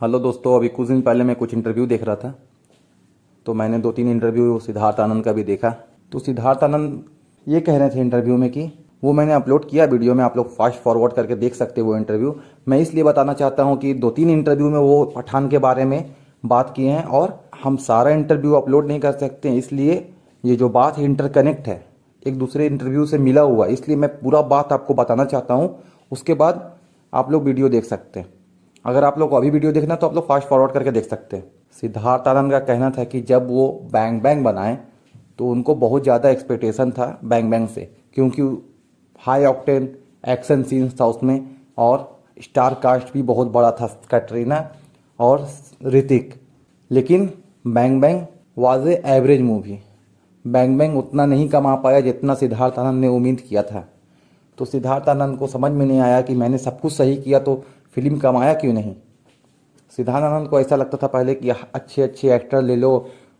Hello दोस्तों, अभी कुछ दिन पहले मैं कुछ इंटरव्यू देख रहा था तो मैंने 2-3 इंटरव्यू सिद्धार्थ आनंद का भी देखा। तो सिद्धार्थ आनंद ये कह रहे थे इंटरव्यू में कि वो मैंने अपलोड किया वीडियो में, आप लोग फास्ट फॉरवर्ड करके देख सकते हो वो इंटरव्यू। मैं इसलिए बताना चाहता हूँ कि 2-3 इंटरव्यू में वो पठान के बारे में बात किए हैं और हम सारा इंटरव्यू अपलोड नहीं कर सकते हैं, इसलिए ये जो बात है इंटरकनेक्ट है, एक दूसरे इंटरव्यू से मिला हुआ, इसलिए मैं पूरा बात आपको बताना चाहता हूँ। उसके बाद आप लोग वीडियो देख सकते हैं। अगर आप लोग को अभी वीडियो देखना है तो आप लोग फास्ट फॉरवर्ड करके देख सकते हैं। सिद्धार्थ आनंद का कहना था कि जब वो बैंग बैंग बनाए तो उनको बहुत ज़्यादा एक्सपेक्टेशन था बैंग बैंग से, क्योंकि हाई ऑक्टेन एक्शन सीन्स था उसमें और स्टार कास्ट भी बहुत बड़ा था, कैटरीना और ऋतिक। लेकिन bang bang was a average movie. Bang bang उतना नहीं कमा पाया जितना सिद्धार्थ आनंद ने उम्मीद किया था। तो सिद्धार्थ आनंद को समझ में नहीं आया कि मैंने सब कुछ सही किया तो फिल्म कमाया क्यों नहीं। सिद्धार्थ आनंद को ऐसा लगता था पहले कि अच्छे अच्छे एक्टर ले लो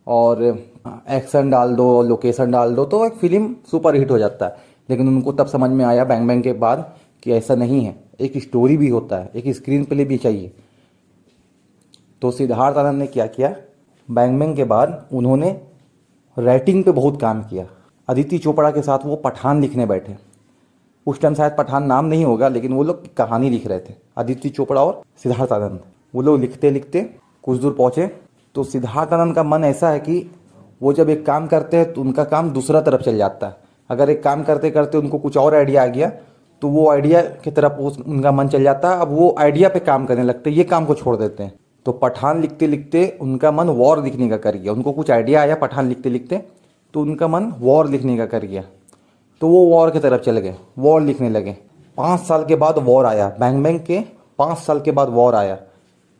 और एक्शन डाल दो, लोकेशन डाल दो तो एक फिल्म सुपर हिट हो जाता है। लेकिन उनको तब समझ में आया बैंग बैंग के बाद कि ऐसा नहीं है, एक स्टोरी भी होता है, एक स्क्रीन प्ले भी चाहिए। तो सिद्धार्थ आनंद ने क्या किया, बैंग बैंग के बाद उन्होंने राइटिंग पे बहुत काम किया। अदिति चोपड़ा के साथ वो पठान लिखने बैठे। उस टाइम शायद पठान नाम नहीं होगा, लेकिन वो लोग कहानी लिख रहे थे, अदिति चोपड़ा और सिद्धार्थ आनंद। वो लोग लिखते लिखते कुछ दूर पहुंचे तो सिद्धार्थ आनंद का मन ऐसा है कि वो जब एक काम करते हैं तो उनका काम दूसरा तरफ चल जाता है। अगर एक काम करते करते उनको कुछ और आइडिया आ गया तो वो आइडिया की तरफ उनका मन चल जाता है। अब वो आइडिया पे काम करने लगते हैं, ये काम को छोड़ देते हैं। तो पठान लिखते लिखते उनका मन वॉर लिखने का कर गया। उनको कुछ आइडिया आया पठान लिखते लिखते तो उनका मन वॉर लिखने का कर गया। तो वो वॉर की तरफ चले गए, वॉर लिखने लगे। 5 साल के बाद वॉर आया, बैंग बैंग के 5 साल के बाद वॉर आया,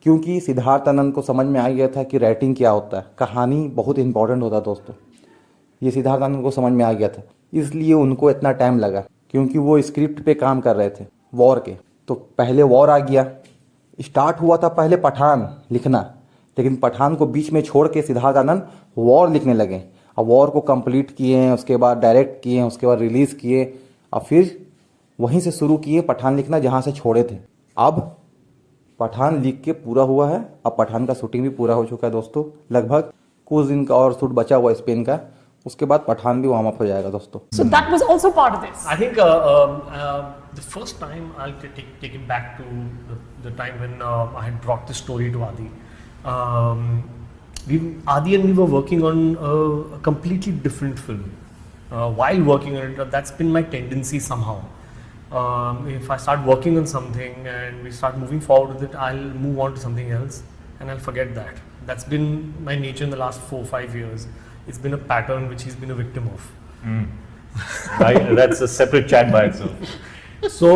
क्योंकि सिद्धार्थ आनंद को समझ में आ गया था कि राइटिंग क्या होता है, कहानी बहुत इंपॉर्टेंट होता है दोस्तों। ये सिद्धार्थ आनंद को समझ में आ गया था, इसलिए उनको इतना टाइम लगा, क्योंकि वो स्क्रिप्ट पे काम कर रहे थे वॉर के। तो पहले वॉर आ गया, स्टार्ट हुआ था पहले पठान लिखना, लेकिन पठान को बीच में छोड़ के सिद्धार्थ आनंद वॉर लिखने लगे। अब वॉर को कंप्लीट किए हैं, उसके बाद डायरेक्ट किए हैं, उसके बाद रिलीज़ किए और फिर वहीं से शुरू किए पठान लिखना जहाँ से छोड़े थे। अब पठान लिख के पूरा हुआ है, अब पठान का शूटिंग भी पूरा हो चुका है दोस्तों। लगभग कुछ दिन का और शूट बचा हुआ स्पेन का, उसके बाद पठान भी वार्म अप हो जाएगा दोस्तों। So that was also part of this. I think the first time I'll take it back to the time when I had brought this story to Adi. Adi and we were working on a completely different film. While working on it, that's been my tendency somehow. If I start working on something and we start moving forward with it, I'll move on to something else and I'll forget that. That's been my nature in the last 4-5 years. It's been a pattern which he's been a victim of. That's a separate chat by itself. So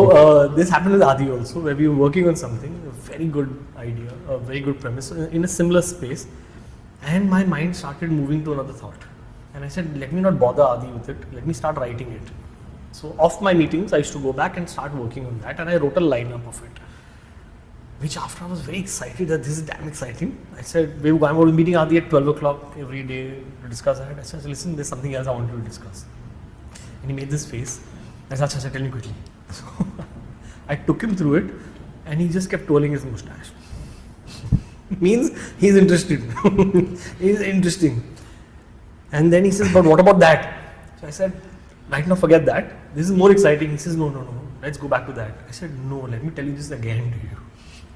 this happened with Adi also, where we were working on something, a very good idea, a very good premise in a similar space, and my mind started moving to another thought. And I said, let me not bother Adi with it, let me start writing it. So off my meetings, I used to go back and start working on that, and I wrote a lineup of it. Which after I was very excited that this is damn exciting. I said, we were going to meeting Adi at 12 o'clock every day to discuss that. I said, listen, there's something else I want you to discuss. And he made this face. I said, Acha, tell me quickly. So I took him through it and he just kept twirling his moustache. Means he's interested. He's interesting. And then he says, but what about that? So I said, right now forget that. This is more exciting. He says, no, let's go back to that. I said, no, let me tell you this again to you.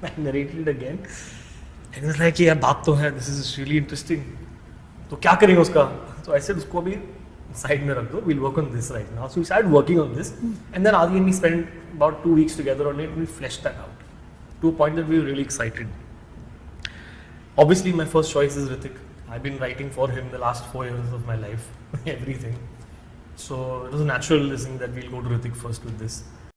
I narrated it again. And he was like, yeah, baat to hai, this is really interesting. So क्या करेंगे उसका? So I said, उसको अभी side में रख दो. We'll work on this right now. So we started working on this, and then Adi and me spent about 2 weeks together on it. We fleshed that out to a point that we were really excited. Obviously, my first choice is Hrithik. I've been writing for him the last 4 years of my life, everything. So it was a natural thing that we'll go to Hrithik first with this.